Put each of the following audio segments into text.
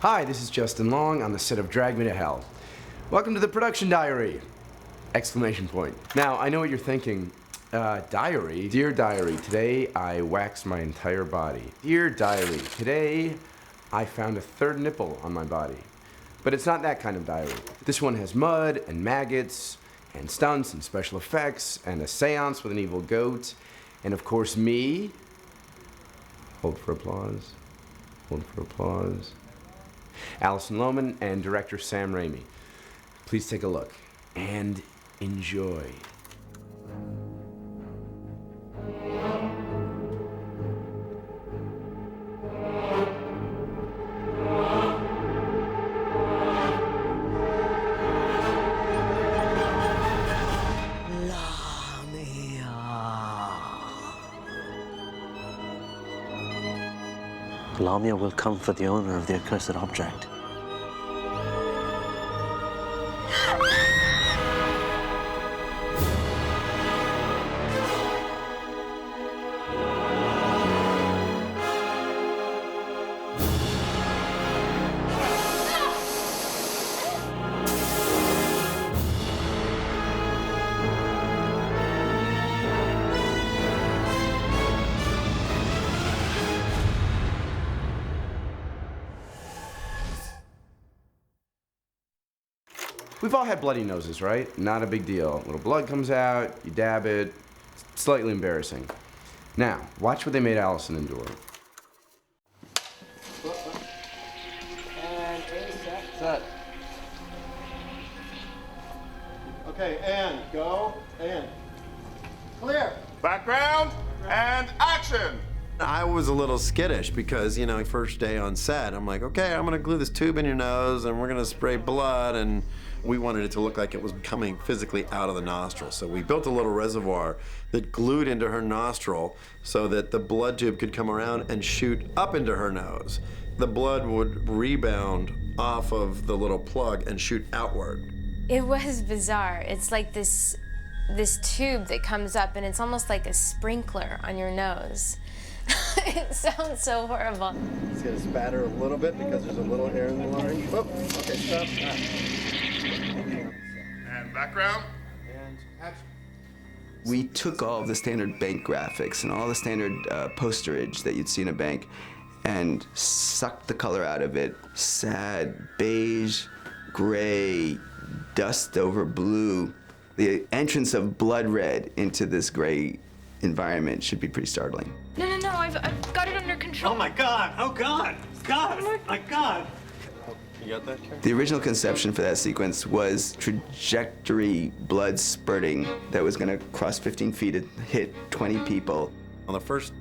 Hi, this is Justin Long on the set of Drag Me to Hell. Welcome to the production diary! Exclamation point. Now, I know what you're thinking. Diary? Dear diary, today I waxed my entire body. Dear diary, today I found a third nipple on my body. But it's not that kind of diary. This one has mud and maggots and stunts and special effects and a seance with an evil goat and of course me. Hold for applause. Hold for applause. Alison Lohman and director Sam Raimi. Please take a look and enjoy. Lamia will come for the owner of the accursed object. We've all had bloody noses, right? Not a big deal. A little blood comes out, you dab it, it's slightly embarrassing. Now, watch what they made Alison endure. And set. Okay, and go, and clear. Background and action! I was a little skittish because, you know, first day on set, I'm like, okay, I'm gonna glue this tube in your nose and we're gonna spray blood, and we wanted it to look like it was coming physically out of the nostril. So we built a little reservoir that glued into her nostril so that the blood tube could come around and shoot up into her nose. The blood would rebound off of the little plug and shoot outward. It was bizarre. It's like this tube that comes up and it's almost like a sprinkler on your nose. It sounds so horrible. It's gonna spatter a little bit because there's a little hair in the line. Oh, okay, stop. And background. And action. We took all of the standard bank graphics and all the standard posterage that you'd see in a bank and sucked the color out of it. Sad, beige, gray, dust over blue. The entrance of blood red into this gray environment should be pretty startling. No, I've got it under control. Oh my God! Oh God! God! My God! You got that, Karen? The original conception for that sequence was trajectory blood spurting that was gonna cross 15 feet and hit 20 people. On the first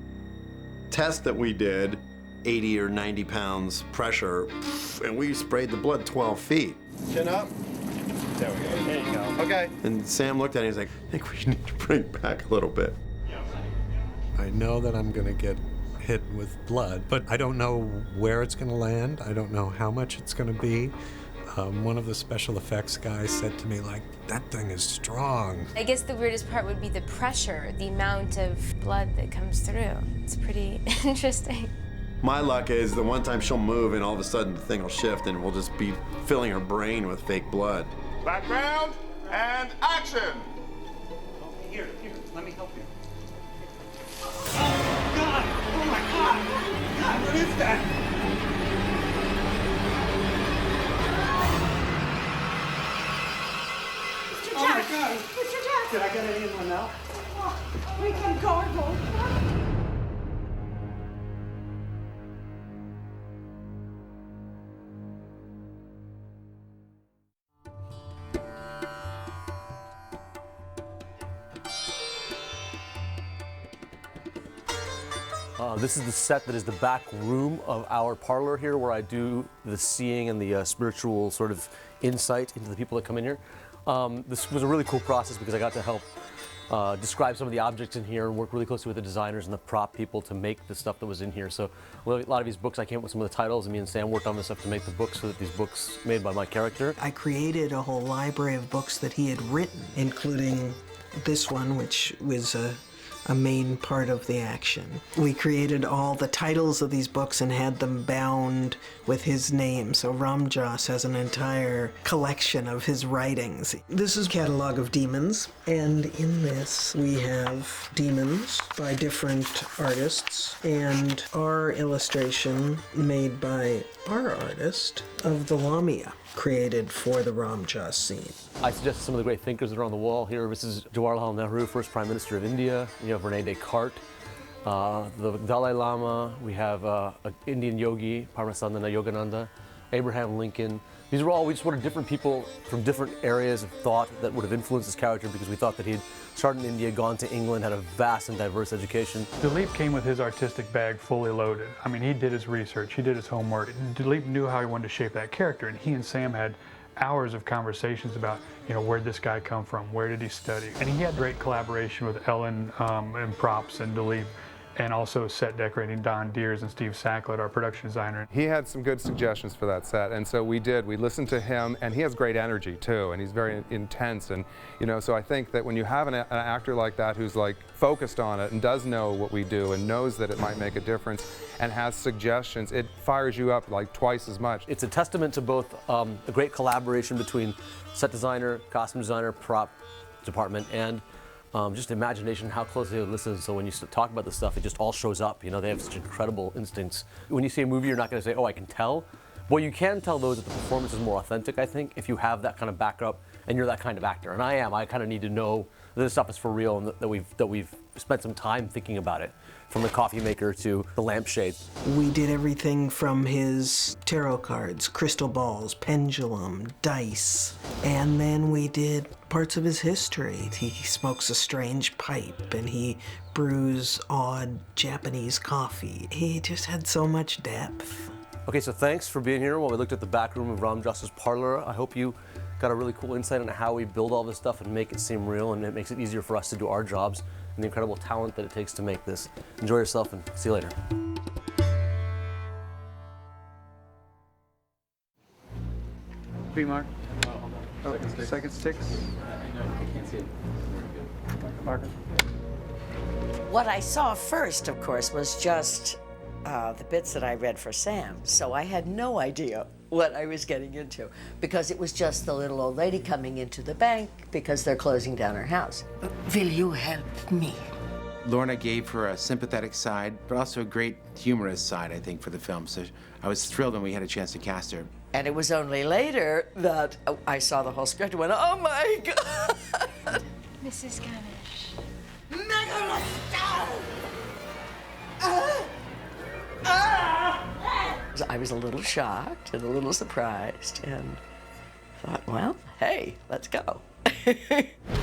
test that we did, 80 or 90 pounds pressure, and we sprayed the blood 12 feet. Chin up. There we go. There you go. Okay. And Sam looked at it and he's like, I think we need to bring back a little bit. I know that I'm gonna get hit with blood, but I don't know where it's gonna land. I don't know how much it's gonna be. One of the special effects guys said to me, like, that thing is strong. I guess the weirdest part would be the pressure, the amount of blood that comes through. It's pretty interesting. My luck is the one time she'll move and all of a sudden the thing will shift and we'll just be filling her brain with fake blood. Background and action! Here, let me help you. Oh God! Oh my God! God, what is that? Mr. Oh my Jack! God! Mr. Jack! Did I get any in my mouth? Oh, we can gargle. This is the set that is the back room of our parlor here, where I do the seeing and the spiritual sort of insight into the people that come in here. This was a really cool process because I got to help describe some of the objects in here and work really closely with the designers and the prop people to make the stuff that was in here. So a lot of these books, I came up with some of the titles, and me and Sam worked on this stuff to make the books so that these books made by my character. I created a whole library of books that he had written, including this one, which was a main part of the action. We created all the titles of these books and had them bound with his name. So Ram Dass has an entire collection of his writings. This is a catalog of demons, and in this we have demons by different artists and our illustration made by our artist of the Lamia, created for the Ram Dass scene. I suggested some of the great thinkers that are on the wall here. This is Jawaharlal Nehru, first Prime Minister of India. You have Rene Descartes, the Dalai Lama. We have an Indian yogi, Paramasandana Yogananda, Abraham Lincoln. These are all, we just wanted different people from different areas of thought that would have influenced his character, because we thought that he'd started in India, gone to England, had a vast and diverse education. Dilip came with his artistic bag fully loaded. I mean, he did his research, he did his homework. Dilip knew how he wanted to shape that character, and he and Sam had hours of conversations about, you know, where'd this guy come from, where did he study? And he had great collaboration with Ellen and props and Dilip, and also set decorating Don Deers and Steve Sacklet, our production designer. He had some good suggestions for that set, and so we listened to him, and he has great energy too, and he's very intense, and you know, so I think that when you have an actor like that who's like focused on it and does know what we do and knows that it might make a difference and has suggestions, it fires you up like twice as much. It's a testament to both a great collaboration between set designer, costume designer, prop department, and just imagination, how closely they listen. So when you talk about this stuff, it just all shows up. You know, they have such incredible instincts. When you see a movie, you're not going to say, oh, I can tell. Well, you can tell those that the performance is more authentic, I think, if you have that kind of backup and you're that kind of actor. And I am. I kind of need to know that this stuff is for real and that we've spent some time thinking about it, from the coffee maker to the lampshade. We did everything from his tarot cards, crystal balls, pendulum, dice, and then we did parts of his history. He smokes a strange pipe and he brews odd Japanese coffee. He just had so much depth. Okay, so thanks for being here while we looked at the back room of Ram Dass's parlor. I hope you got a really cool insight into how we build all this stuff and make it seem real, and it makes it easier for us to do our jobs and the incredible talent that it takes to make this. Enjoy yourself and see you later. Mark. Oh, second sticks. Marker. What I saw first, of course, was just the bits that I read for Sam. So I had no idea what I was getting into, because it was just the little old lady coming into the bank because they're closing down her house. Will you help me? Lorna gave her a sympathetic side, but also a great humorous side, I think, for the film. So I was thrilled when we had a chance to cast her. And it was only later that I saw the whole script and went, oh my God! Mrs. Ganesh. I was a little shocked and a little surprised and thought, well, hey, let's go.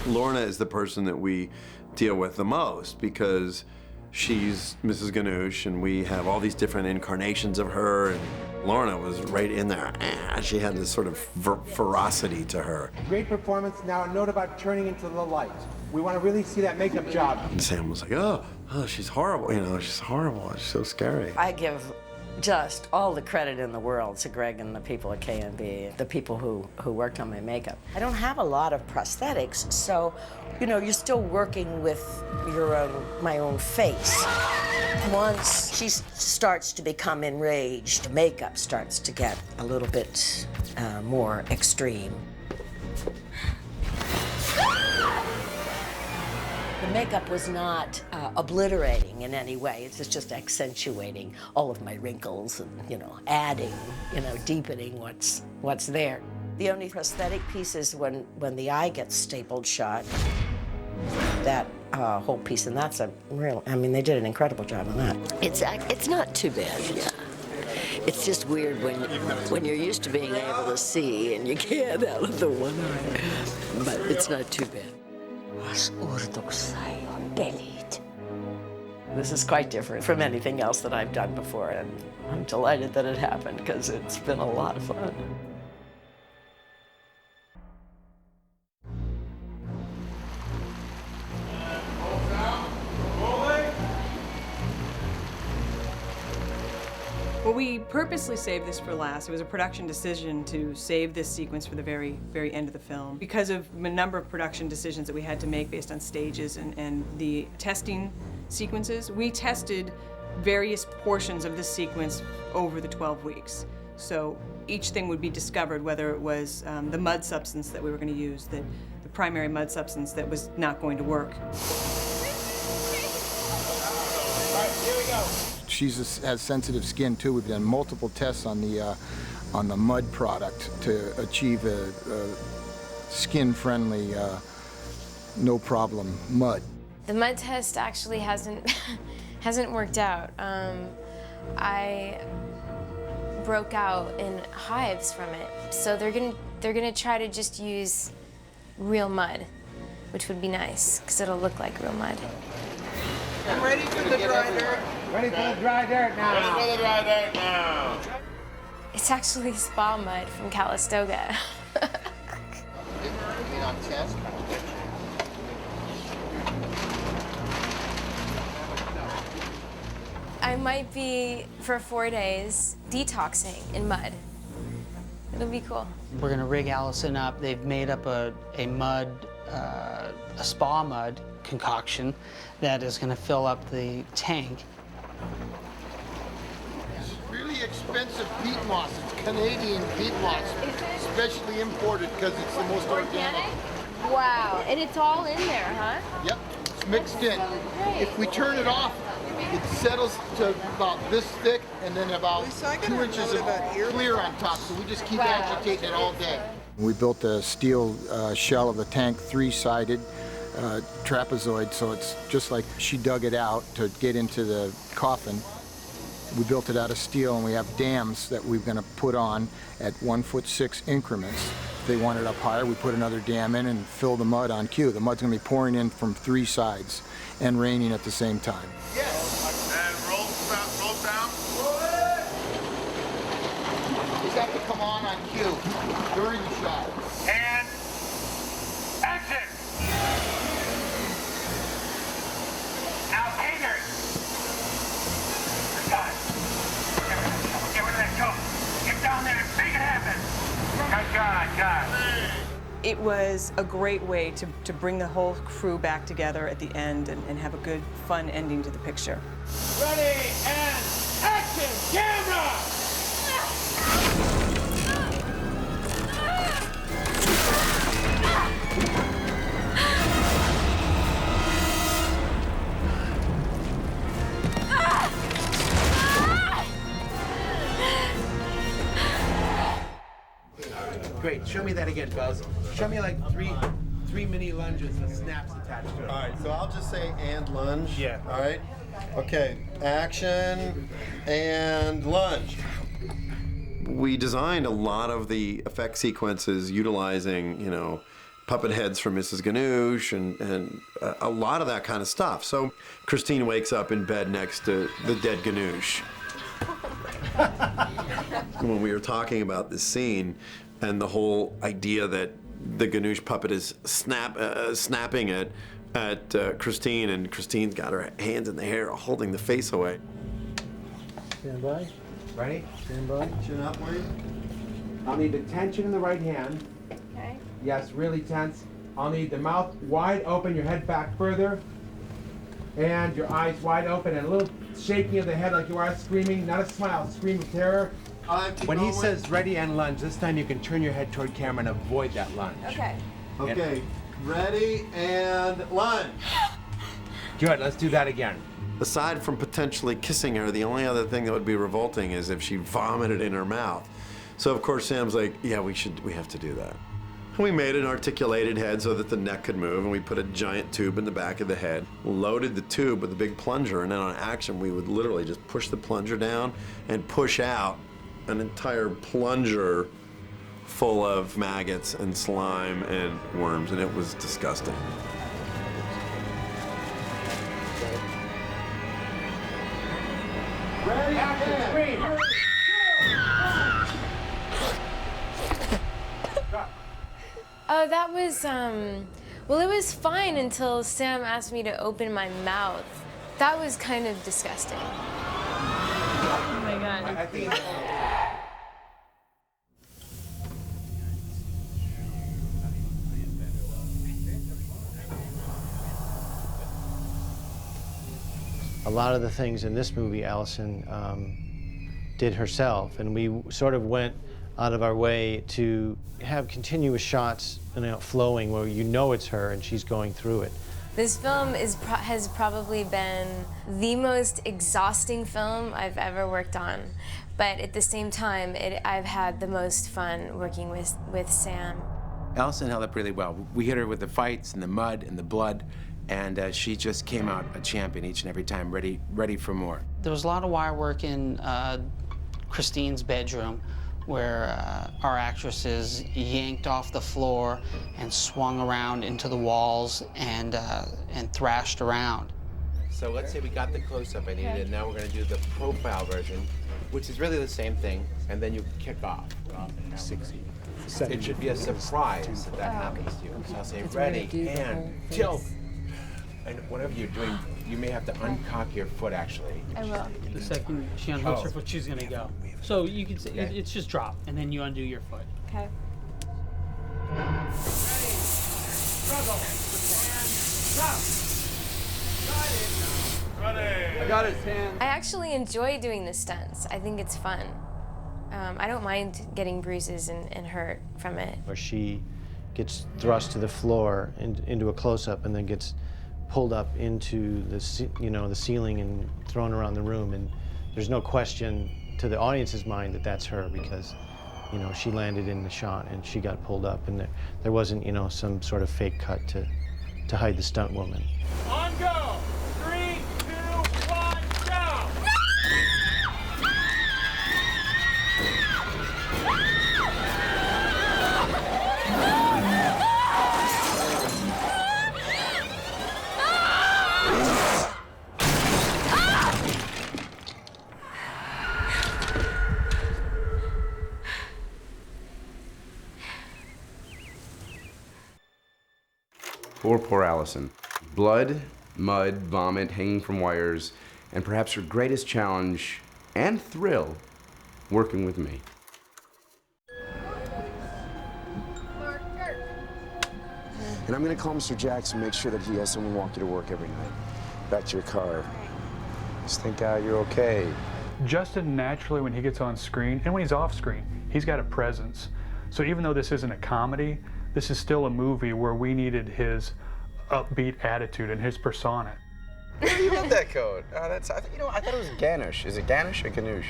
Lorna is the person that we deal with the most, because she's Mrs. Ganush, and we have all these different incarnations of her, and Lorna was right in there. She had this sort of ferocity to her. Great performance. Now a note about turning into the light. We want to really see that makeup job. And Sam was like, oh, she's horrible. You know, she's horrible. She's so scary. I give just all the credit in the world to Greg and the people at KNB, the people who worked on my makeup. I don't have a lot of prosthetics, so, you know, you're still working with my own face. Once she starts to become enraged, makeup starts to get a little bit more extreme. The makeup was not obliterating in any way. It's just accentuating all of my wrinkles and, you know, adding, you know, deepening what's there. The only prosthetic piece is when the eye gets stapled shut. That whole piece, and that's a real, I mean, they did an incredible job on that. It's not too bad, yeah. It's just weird when you're used to being able to see and you can't out of the one eye. But it's not too bad. This is quite different from anything else that I've done before, and I'm delighted that it happened because it's been a lot of fun. Well, we purposely saved this for last. It was a production decision to save this sequence for the very, very end of the film because of a number of production decisions that we had to make based on stages and the testing sequences. We tested various portions of this sequence over the 12 weeks. So each thing would be discovered, whether it was the mud substance that we were going to use, the primary mud substance that was not going to work. She has sensitive skin too. We've done multiple tests on the mud product to achieve a skin-friendly, no problem mud. The mud test actually hasn't worked out. I broke out in hives from it, so they're gonna try to just use real mud, which would be nice because it'll look like real mud. I'm ready for the dry dirt. Ready for the dry dirt now. Ready for the dry dirt now. It's actually spa mud from Calistoga. I might be, for 4 days, detoxing in mud. It'll be cool. We're gonna rig Allison up. They've made up a mud, a spa mud concoction that is gonna fill up the tank. It's really expensive peat moss. It's Canadian peat moss, especially imported because it's the most organic. Wow, and it's all in there, huh? Yep, it's mixed in. If we turn it off, it settles to about this thick and then about 2 inches of clear on top, so we just keep agitating it all day. We built a steel shell of the tank, 3-sided trapezoid, so it's just like she dug it out to get into the coffin. We built it out of steel, and we have dams that we're going to put on at 1'6" increments. If they want it up higher, we put another dam in and fill the mud on cue. The mud's going to be pouring in from 3 sides and raining at the same time. And roll down. These have to come on cue during the shot. And action! Now, haters! Got it. Get rid of that coat. Get down there and make it happen. God. It was a great way to bring the whole crew back together at the end and have a good, fun ending to the picture. Ready and action! Camera! Great. Show me that again, Buzz. Show me like three mini lunges with snaps attached to it. All right, so I'll just say and lunge. Yeah. All right. Okay. Action and lunge. We designed a lot of the effect sequences utilizing, puppet heads from Mrs. Ganoush and a lot of that kind of stuff. So Christine wakes up in bed next to the dead Ganoush. When we were talking about this scene and the whole idea that the Ganoush puppet is snapping it at Christine, and Christine's got her hands in the hair holding the face away. Stand by. Ready? Stand by. Chin up, Wayne. I'll need the tension in the right hand. Okay. Yes, really tense. I'll need the mouth wide open, your head back further, and your eyes wide open, and a little shaking of the head like you are screaming, not a smile, scream of terror. When he says ready and lunge, this time you can turn your head toward camera and avoid that lunge. Okay. Okay, ready and lunge. Good, let's do that again. Aside from potentially kissing her, the only other thing that would be revolting is if she vomited in her mouth. So of course Sam's like, yeah, we have to do that. And we made an articulated head so that the neck could move, and we put a giant tube in the back of the head, loaded the tube with a big plunger, and then on action we would literally just push the plunger down and push out an entire plunger full of maggots and slime and worms, and it was disgusting. Ready, action, Oh, that was, well, it was fine until Sam asked me to open my mouth. That was kind of disgusting. Oh my done. A lot of the things in this movie, Allison did herself, and we sort of went out of our way to have continuous shots, flowing where you know it's her and she's going through it. This film has probably been the most exhausting film I've ever worked on, but at the same time, I've had the most fun working with Sam. Allison held up really well. We hit her with the fights and the mud and the blood, and she just came out a champion each and every time, ready for more. There was a lot of wire work in Christine's bedroom, where our actresses yanked off the floor and swung around into the walls and thrashed around. So let's say we got the close-up I needed, and now we're going to do the profile version, which is really the same thing, and then you kick off. 60. It should be a surprise that happens to you. So I'll say, ready, and tilt. And whatever you're doing, you may have to uncock your foot, actually. I will. The second she unhooks her foot, she's gonna go. So you can say, it's just drop, and then you undo your foot. Okay. I got his hand. I actually enjoy doing the stunts. I think it's fun. I don't mind getting bruises and hurt from it. Where she gets thrust to the floor into a close-up and then gets pulled up into the ceiling and thrown around the room, and there's no question to the audience's mind that that's her, because she landed in the shot and she got pulled up, and there wasn't some sort of fake cut to hide the stunt woman. On go! 3, 2, 1, go! Poor Allison. Blood, mud, vomit, hanging from wires, and perhaps her greatest challenge and thrill, working with me. And I'm gonna call Mr. Jackson, make sure that he has someone walk you to work every night. Back to your car. Just thank God you're okay. Justin, naturally, when he gets on screen, and when he's off screen, he's got a presence. So even though this isn't a comedy, this is still a movie where we needed his upbeat attitude and his persona. Where do you get that code? I thought it was Ganesh. Is it Ganesh or Ganush?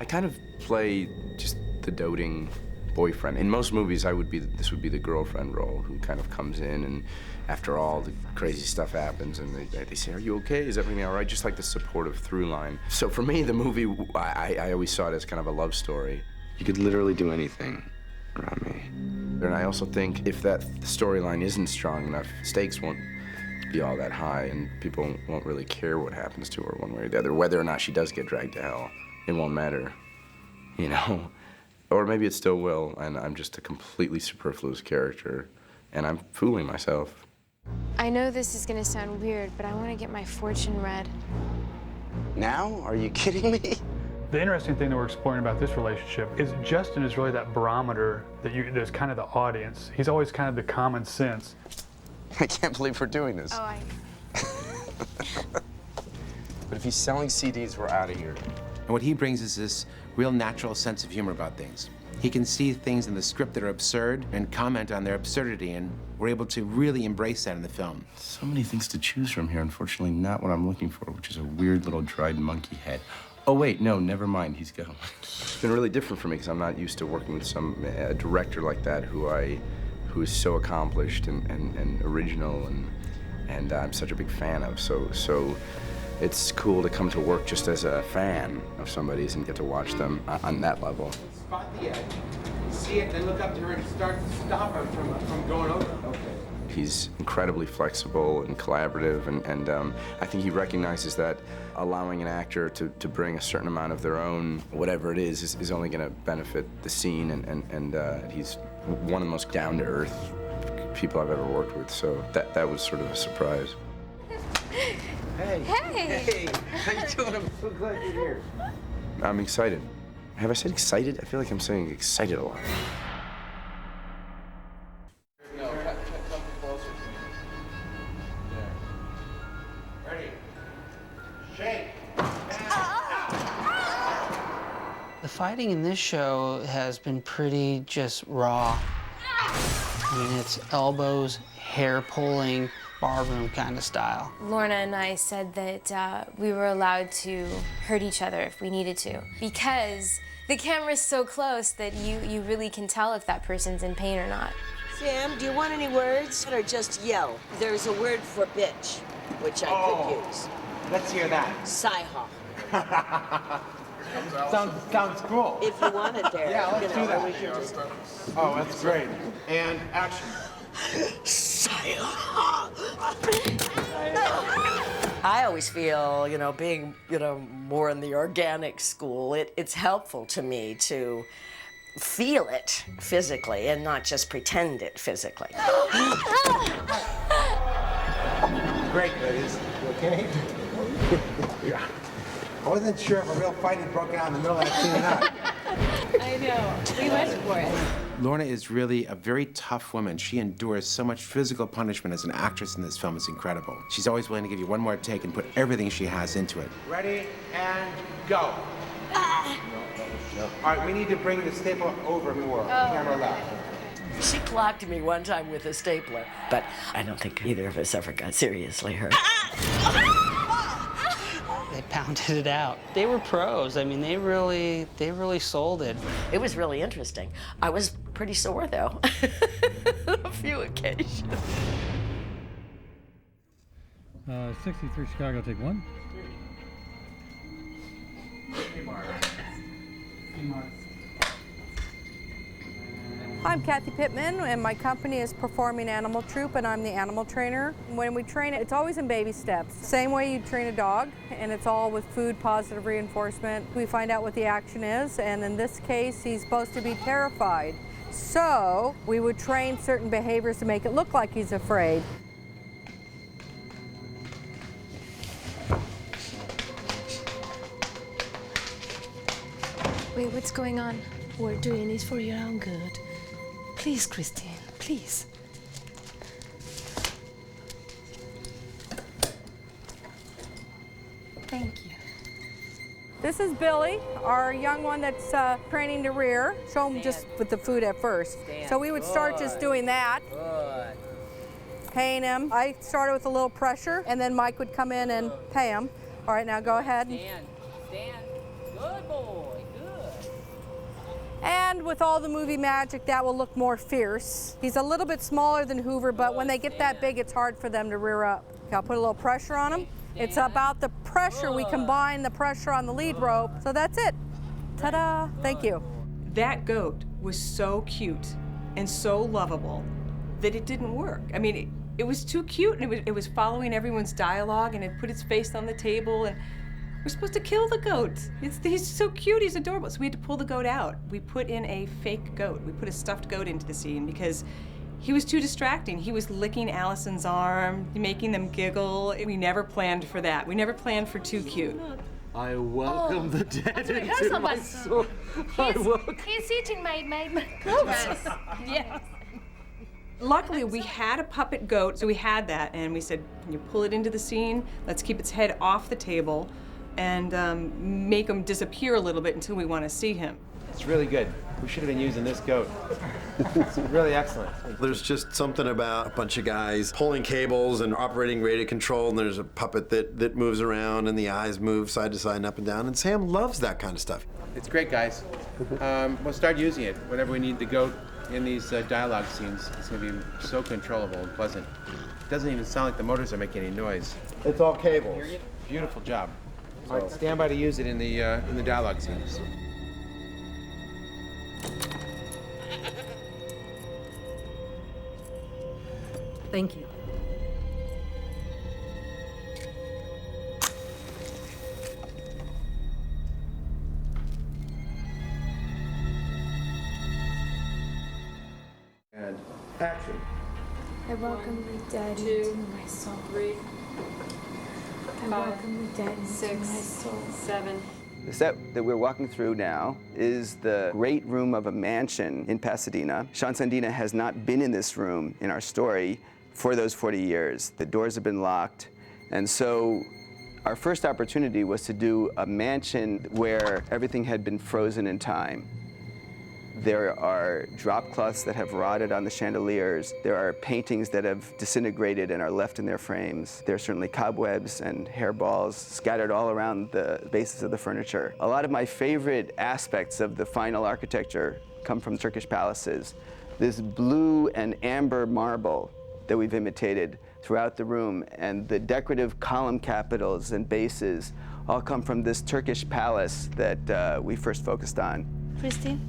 I kind of play just the doting boyfriend. In most movies, this would be the girlfriend role who kind of comes in, and after all the crazy stuff happens, and they say, "Are you okay? Is everything all right?" Just like the supportive through line. So for me, the movie, I always saw it as kind of a love story. You could literally do anything around me. And I also think if that storyline isn't strong enough, stakes won't be all that high, and people won't really care what happens to her one way or the other. Whether or not she does get dragged to hell, it won't matter, Or maybe it still will, and I'm just a completely superfluous character, and I'm fooling myself. I know this is gonna sound weird, but I want to get my fortune read. Now? Are you kidding me? The interesting thing that we're exploring about this relationship is Justin is really that barometer there's kind of the audience. He's always kind of the common sense. I can't believe we're doing this. Oh, But if he's selling CDs, we're out of here. And what he brings is this real natural sense of humor about things. He can see things in the script that are absurd and comment on their absurdity, and we're able to really embrace that in the film. So many things to choose from here. Unfortunately, not what I'm looking for, which is a weird little dried monkey head. Oh, wait, no, never mind, he's gone. It's been really different for me because I'm not used to working with a director like that who is so accomplished and original and I'm such a big fan of. So it's cool to come to work just as a fan of somebody's and get to watch them on that level. Spot the edge, see it, then look up to her and start to stop her from going over. Okay. He's incredibly flexible and collaborative, and I think he recognizes that allowing an actor to bring a certain amount of their own, whatever it is only going to benefit the scene, and he's one of the most down-to-earth people I've ever worked with, so that was sort of a surprise. Hey. Hey. Hey. How you doing? I'm so glad you're here. I'm excited. Have I said excited? I feel like I'm saying excited a lot. The fighting in this show has been pretty just raw. I mean, it's elbows, hair pulling, barroom kind of style. Lorna and I said that we were allowed to hurt each other if we needed to, because the camera's so close that you really can tell if that person's in pain or not. Sam, do you want any words or just yell? There's a word for bitch, which I could use. Let's hear that. Saiha. Sounds cool. If you want it there. Yeah, let's do that. We can just... Oh, that's great. And action. I always feel, being, more in the organic school, it's helpful to me to feel it physically and not just pretend it physically. Great, ladies. You okay? Yeah. I wasn't sure if a real fight had broken out in the middle of that scene or not. I know. We went for it. Lorna is really a very tough woman. She endures so much physical punishment as an actress in this film. It's incredible. She's always willing to give you one more take and put everything she has into it. Ready, and go. All right, we need to bring the staple over more. Camera left. She clocked me one time with a stapler, but I don't think either of us ever got seriously hurt. They pounded it out. They were pros. I mean, they really sold it. It was really interesting. I was pretty sore, though, a few occasions. 63 Chicago, take one. I'm Kathy Pittman, and my company is Performing Animal Troupe, and I'm the animal trainer. When we train, it's always in baby steps. Same way you train a dog, and it's all with food, positive reinforcement. We find out what the action is, and in this case, he's supposed to be terrified. So we would train certain behaviors to make it look like he's afraid. Wait, what's going on? We're doing this for your own good. Please, Christine, please. Thank you. This is Billy, our young one that's training to rear. Show him just with the food at first. So we would start just doing that. Paying him. I started with a little pressure, and then Mike would come in and pay him. All right, now go ahead. Stand. Good boy. And with all the movie magic, that will look more fierce. He's a little bit smaller than Hoover, but when they get that big, it's hard for them to rear up. Okay, I'll put a little pressure on him. It's about the pressure. We combine the pressure on the lead rope. So that's it. Ta-da. Thank you. That goat was so cute and so lovable that it didn't work. I mean, it was too cute, and it was following everyone's dialogue, and it put its face on the table, and we're supposed to kill the goat. He's so cute, he's adorable. So we had to pull the goat out. We put in a fake goat. We put a stuffed goat into the scene because he was too distracting. He was licking Allison's arm, making them giggle. We never planned for that. We never planned for too cute. I welcome the dead into my soul. He's eating my clothes. Yes. Luckily, we had a puppet goat, so we had that, and we said, can you pull it into the scene? Let's keep its head off the table and make him disappear a little bit until we want to see him. It's really good. We should have been using this goat. It's really excellent. There's just something about a bunch of guys pulling cables and operating radio control, and there's a puppet that moves around, and the eyes move side to side and up and down, and Sam loves that kind of stuff. It's great, guys. We'll start using it whenever we need the goat in these dialogue scenes. It's going to be so controllable and pleasant. It doesn't even sound like the motors are making any noise. It's all cables. Beautiful job. All right, stand by to use it in the dialogue scenes. Thank you. And action. I welcome the dead into my soul. 3, I welcome the dead into 6, my soul. 7, The set that we're walking through now is the great room of a mansion in Pasadena. Sean Sandina has not been in this room in our story for those 40 years. The doors have been locked, and so our first opportunity was to do a mansion where everything had been frozen in time. There are drop cloths that have rotted on the chandeliers. There are paintings that have disintegrated and are left in their frames. There are certainly cobwebs and hairballs scattered all around the bases of the furniture. A lot of my favorite aspects of the final architecture come from Turkish palaces. This blue and amber marble that we've imitated throughout the room, and the decorative column capitals and bases all come from this Turkish palace that we first focused on. Christine?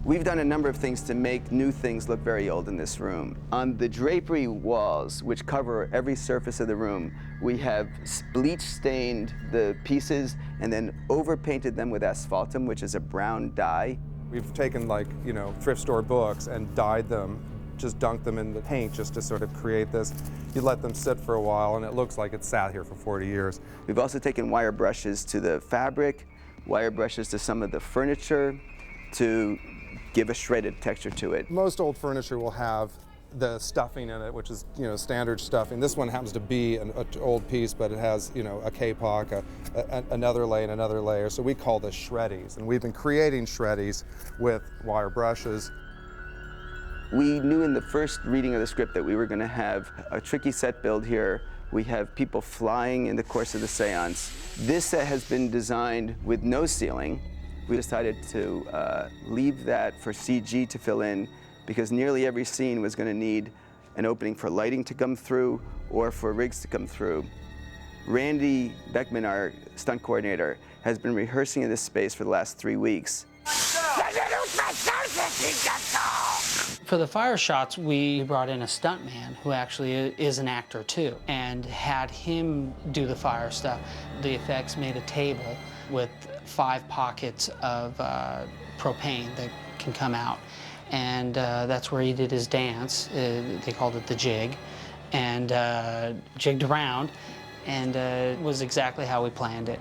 We've done a number of things to make new things look very old in this room. On the drapery walls, which cover every surface of the room, we have bleach stained the pieces and then overpainted them with asphaltum, which is a brown dye. We've taken, like, you know, thrift store books and dyed them, just dunked them in the paint just to sort of create this. You let them sit for a while and it looks like it's sat here for 40 years. We've also taken wire brushes to the fabric, wire brushes to some of the furniture to give a shredded texture to it. Most old furniture will have the stuffing in it, which is, you know, standard stuffing. This one happens to be an old piece, but it has, you know, a kapok, another layer and another layer. So we call this shreddies, and we've been creating shreddies with wire brushes. We knew in the first reading of the script that we were going to have a tricky set build here. We have people flying in the course of the seance. This set has been designed with no ceiling. We decided to leave that for CG to fill in because nearly every scene was going to need an opening for lighting to come through or for rigs to come through. Randy Beckman, our stunt coordinator, has been rehearsing in this space for the last 3 weeks. For the fire shots, we brought in a stuntman who actually is an actor too, and had him do the fire stuff. The effects made a table with 5 pockets of propane that can come out, and that's where he did his dance. They called it the jig, and jigged around, and it was exactly how we planned it.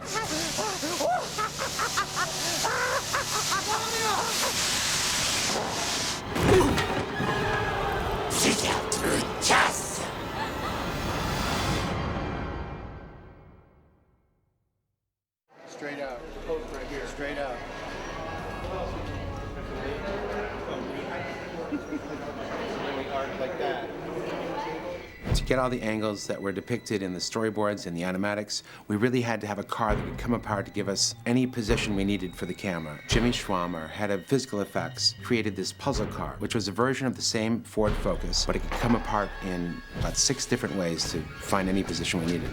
Straight out. Right here. Straight out. Then we arc like that. To get all the angles that were depicted in the storyboards and the animatics, we really had to have a car that could come apart to give us any position we needed for the camera. Jimmy Schwammer, head of physical effects, created this puzzle car, which was a version of the same Ford Focus, but it could come apart in about 6 different ways to find any position we needed.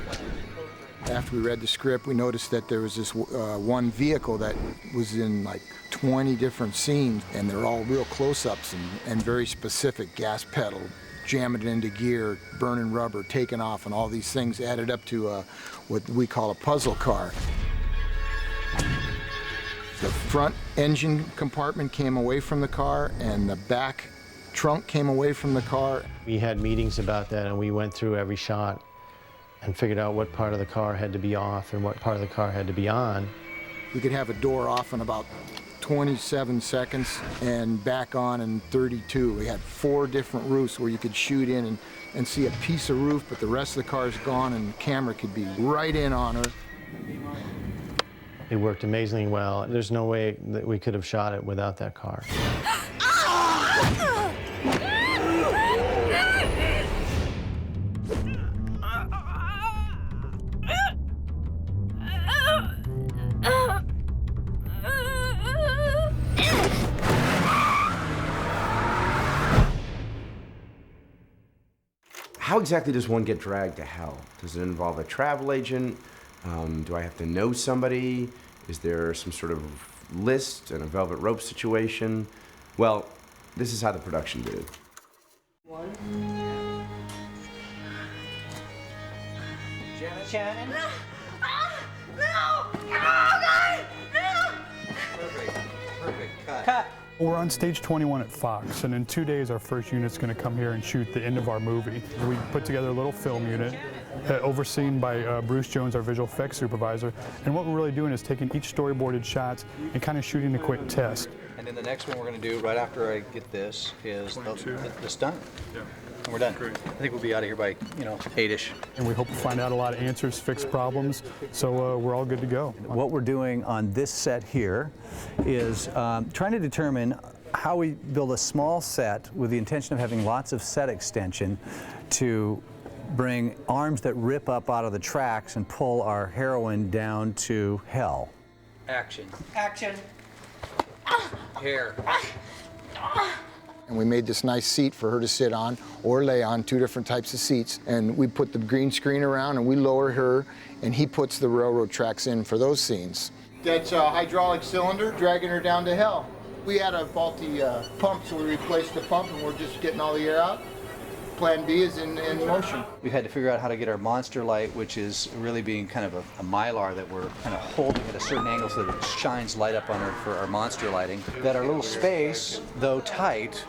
After we read the script, we noticed that there was this one vehicle that was in like 20 different scenes, and they're all real close-ups and very specific. Gas pedal, jamming it into gear, burning rubber, taking off, and all these things added up to what we call a puzzle car. The front engine compartment came away from the car, and the back trunk came away from the car. We had meetings about that, and we went through every shot and figured out what part of the car had to be off and what part of the car had to be on. We could have a door off in about 27 seconds and back on in 32. We had 4 different roofs where you could shoot in and see a piece of roof, but the rest of the car is gone and the camera could be right in on her. It worked amazingly well. There's no way that we could have shot it without that car. How exactly does one get dragged to hell? Does it involve a travel agent? Do I have to know somebody? Is there some sort of list and a velvet rope situation? Well, this is how the production did it. Janet Shannon? No! No! God! No! Perfect. Cut. Cut. We're on stage 21 at Fox, and in 2 days our first unit's going to come here and shoot the end of our movie. We put together a little film unit, overseen by Bruce Jones, our visual effects supervisor. And what we're really doing is taking each storyboarded shots and kind of shooting a quick test. And then the next one we're going to do right after I get this is the stunt. Yeah. And we're done. Great. I think we'll be out of here by, 8-ish. And we hope to find out a lot of answers, fix problems, so we're all good to go. What we're doing on this set here is trying to determine how we build a small set with the intention of having lots of set extension to bring arms that rip up out of the tracks and pull our heroine down to hell. Action. Action. Hair. And we made this nice seat for her to sit on or lay on, 2 different types of seats. And we put the green screen around and we lower her, and he puts the railroad tracks in for those scenes. That's a hydraulic cylinder dragging her down to hell. We had a faulty pump, so we replaced the pump and we're just getting all the air out. Plan B is in motion. We've had to figure out how to get our monster light, which is really being kind of a mylar that we're kind of holding at a certain angle so that it shines light up on her for our monster lighting. That our little space, though tight,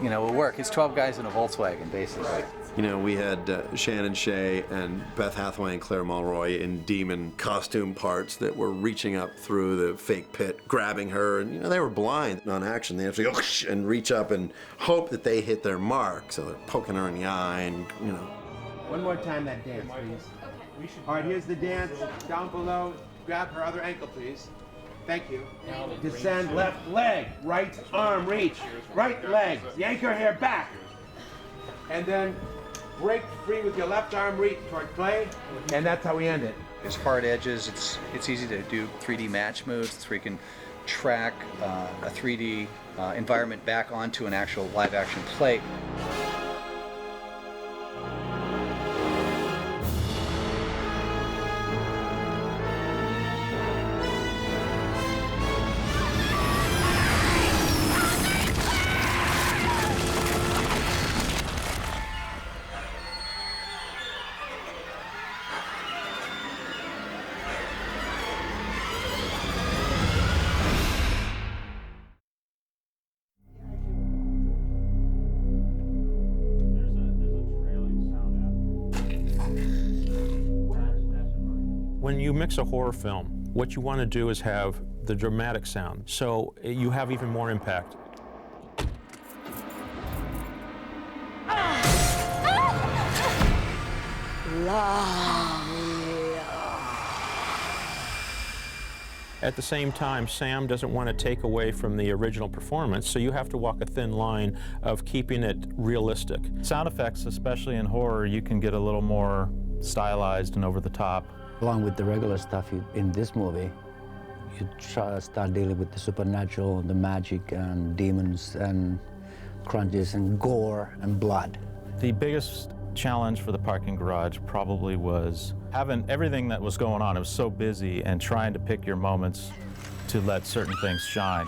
will work. It's 12 guys in a Volkswagen, basically. We had Shannon Shea and Beth Hathaway and Claire Mulroy in demon costume parts that were reaching up through the fake pit, grabbing her, and they were blind on action. They have to go and reach up and hope that they hit their mark. So they're poking her in the eye, and One more time that dance, please. Okay. All right, here's the dance. Down below, grab her other ankle, please. Thank you. Descend left leg, right arm reach, right leg. Yank her hair back. And then break free with your left arm reach toward Clay, and that's how we end it. There's hard edges. It's easy to do 3D match moves. It's where you can track a 3D environment back onto an actual live action plate. When you mix a horror film, what you want to do is have the dramatic sound, so you have even more impact. At the same time, Sam doesn't want to take away from the original performance, so you have to walk a thin line of keeping it realistic. Sound effects, especially in horror, you can get a little more stylized and over the top. Along with the regular stuff in this movie, you start dealing with the supernatural, the magic, and demons, and crunches, and gore, and blood. The biggest challenge for the parking garage probably was having everything that was going on. It was so busy, and trying to pick your moments to let certain things shine.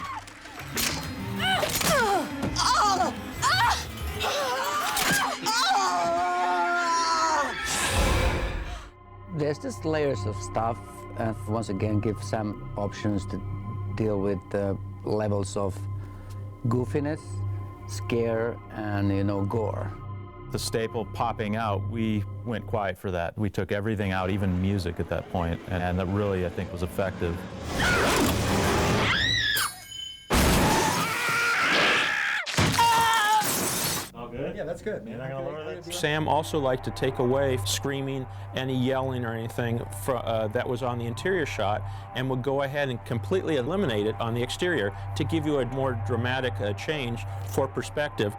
There's just layers of stuff, and once again give Sam options to deal with the levels of goofiness, scare, and gore. The staple popping out, we went quiet for that. We took everything out, even music at that point, and that really, I think, was effective. Yeah, that's good, man. You're not gonna lower that? Sam also liked to take away screaming, any yelling or anything that was on the interior shot, and would go ahead and completely eliminate it on the exterior to give you a more dramatic change for perspective.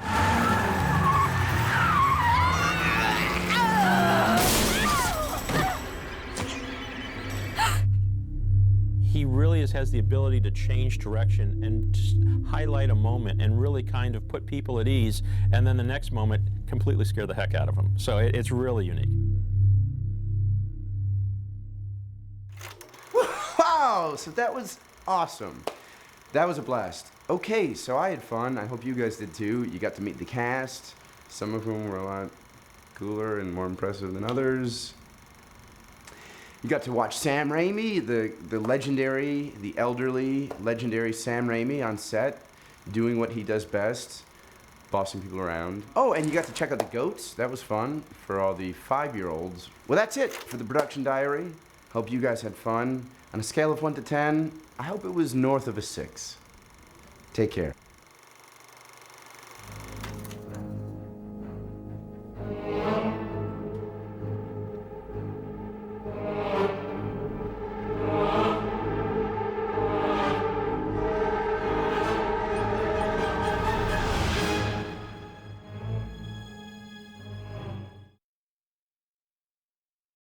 He really has the ability to change direction and just highlight a moment and really kind of put people at ease, and then the next moment completely scare the heck out of them. So it's really unique. Wow, so that was awesome. That was a blast. Okay, so I had fun. I hope you guys did too. You got to meet the cast, some of whom were a lot cooler and more impressive than others. You got to watch Sam Raimi, the legendary, the elderly, legendary Sam Raimi on set, doing what he does best, bossing people around. Oh, and you got to check out the goats. That was fun for all the 5-year-olds. Well, that's it for the production diary. Hope you guys had fun. On a scale of 1 to 10, I hope it was north of a 6. Take care.